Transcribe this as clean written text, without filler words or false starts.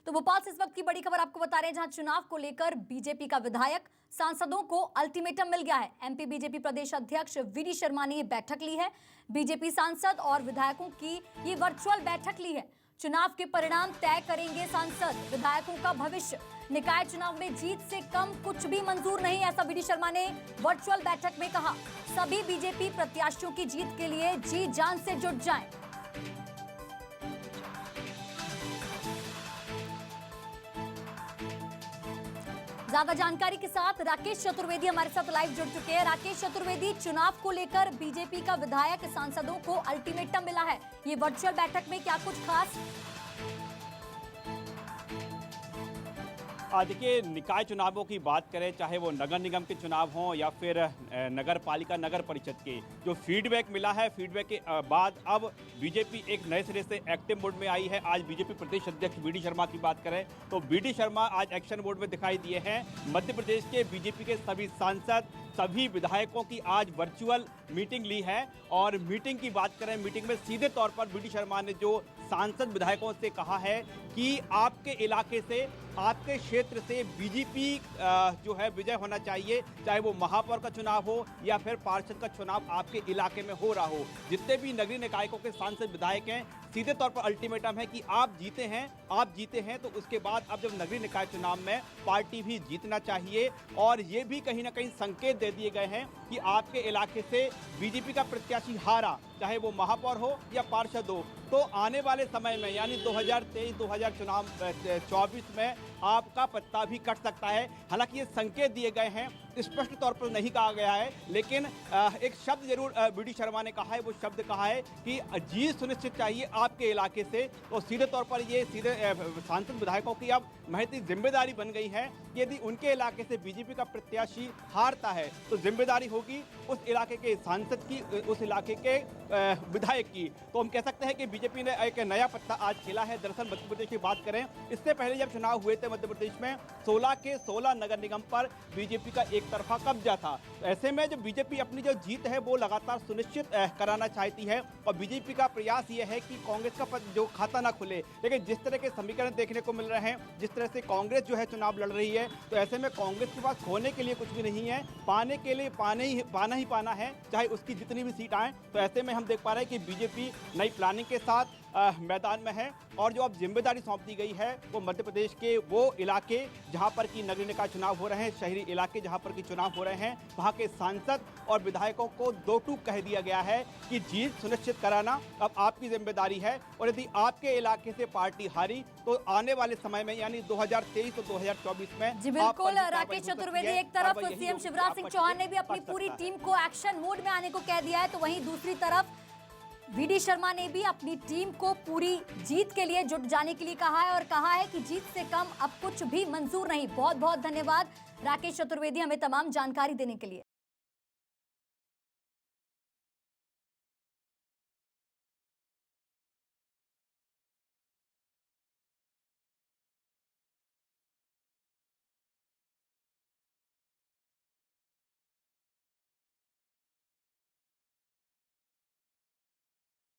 तो भोपाल से इस वक्त की बड़ी खबर आपको बता रहे हैं, जहां चुनाव को लेकर बीजेपी का विधायक सांसदों को अल्टीमेटम मिल गया है। एमपी बीजेपी प्रदेश अध्यक्ष वीडी शर्मा ने ये बैठक ली है। बीजेपी सांसद और विधायकों की ये वर्चुअल बैठक ली है। चुनाव के परिणाम तय करेंगे सांसद, विधायकों का भविष्य। निकाय चुनाव में जीत से कम कुछ भी मंजूर नहीं, ऐसा वीडी शर्मा ने वर्चुअल बैठक में कहा। सभी बीजेपी प्रत्याशियों की जीत के लिए जी जान से जुट जाएं। ज्यादा जानकारी के साथ राकेश चतुर्वेदी हमारे साथ लाइव जुड़ चुके हैं। राकेश चतुर्वेदी, चुनाव को लेकर बीजेपी का विधायक सांसदों को अल्टीमेटम मिला है। ये वर्चुअल बैठक में क्या कुछ खास? देखिए, निकाय चुनावों की बात करें, चाहे वो नगर निगम के चुनाव हों या फिर नगर पालिका नगर परिषद के, जो फीडबैक मिला है, फीडबैक के बाद अब बीजेपी एक नए सिरे से एक्टिव मोड में आई है। आज बीजेपी प्रदेश अध्यक्ष वीडी शर्मा की बात करें तो वीडी शर्मा आज एक्शन मोड में दिखाई दिए हैं। मध्य प्रदेश के बीजेपी के सभी सांसद, सभी विधायकों की आज वर्चुअल मीटिंग ली है। और मीटिंग की बात करें, मीटिंग में सीधे तौर पर वीडी शर्मा ने जो सांसद विधायकों से कहा है कि आपके इलाके से, आपके क्षेत्र से बीजेपी जो है विजय होना चाहिए, चाहे वो महापौर का चुनाव हो या फिर पार्षद का चुनाव आपके इलाके में हो रहा हो। जितने भी नगरीय निकायों के सांसद विधायक हैं, सीधे तौर पर अल्टीमेटम है कि आप जीते हैं तो उसके बाद अब जब नगरीय निकाय चुनाव में पार्टी भी जीतना चाहिए। और ये भी कहीं ना कहीं संकेत दे दिए गए हैं कि आपके इलाके से बीजेपी का प्रत्याशी हारा, चाहे वो महापौर हो या पार्षद हो, तो आने वाले समय में यानी 2023-2024 में आपका पत्ता भी कट सकता है। हालांकि ये संकेत दिए गए हैं, स्पष्ट तौर पर नहीं कहा गया है, लेकिन एक शब्द जरूर वीडी शर्मा ने कहा है। वो शब्द कहा है कि जीत सुनिश्चित चाहिए आपके इलाके से। तो सीधे तौर पर ये सीधे सांसद विधायकों की अब महती जिम्मेदारी बन गई है। यदि उनके इलाके से बीजेपी का प्रत्याशी हारता है तो जिम्मेदारी होगी उस इलाके के सांसद की, उस इलाके के विधायक की। तो हम कह सकते हैं कि बीजेपी ने एक नया पत्ता आज खेला है। दरअसल मध्य प्रदेश की बात करें, इससे पहले जब चुनाव हुए थे मध्य प्रदेश में 16 के 16 नगर निगम पर बीजेपी का एक तरफा कब्जा था। ऐसे में जो बीजेपी अपनी जो जीत है वो लगातार सुनिश्चित कराना चाहती है। और बीजेपी का प्रयास ये है कि कांग्रेस का जो खाता ना खुले। लेकिन जिस तरह के समीकरण देखने को मिल रहे हैं, जिस तरह से कांग्रेस जो है चुनाव लड़ रही है, तो ऐसे में कांग्रेस के पास खोने के लिए कुछ भी नहीं है, पाने के लिए पाना है, चाहे उसकी जितनी भी सीट आए। तो ऐसे में हम देख पा रहे हैं कि बीजेपी नई प्लानिंग के साथ मैदान में है। और जो अब जिम्मेदारी सौंप दी गई है वो मध्य प्रदेश के वो इलाके जहां पर कि नगरीय निकाय चुनाव हो रहे हैं, शहरी इलाके जहां पर कि चुनाव हो रहे हैं, वहां के सांसद और विधायकों को दो टूक कह दिया गया है कि जीत सुनिश्चित कराना अब आपकी जिम्मेदारी है। और यदि आपके इलाके से पार्टी हारी तो आने वाले समय में यानी 2023 और 2024 में। जी बिल्कुल राकेश चतुर्वेदी, एक तरफ सीएम शिवराज सिंह चौहान ने भी अपनी पूरी टीम को एक्शन मोड में आने को कह दिया है, तो वहीं दूसरी तरफ वीडी शर्मा ने भी अपनी टीम को पूरी जीत के लिए जुट जाने के लिए कहा है और कहा है कि जीत से कम अब कुछ भी मंजूर नहीं। बहुत बहुत धन्यवाद राकेश चतुर्वेदी, हमें तमाम जानकारी देने के लिए।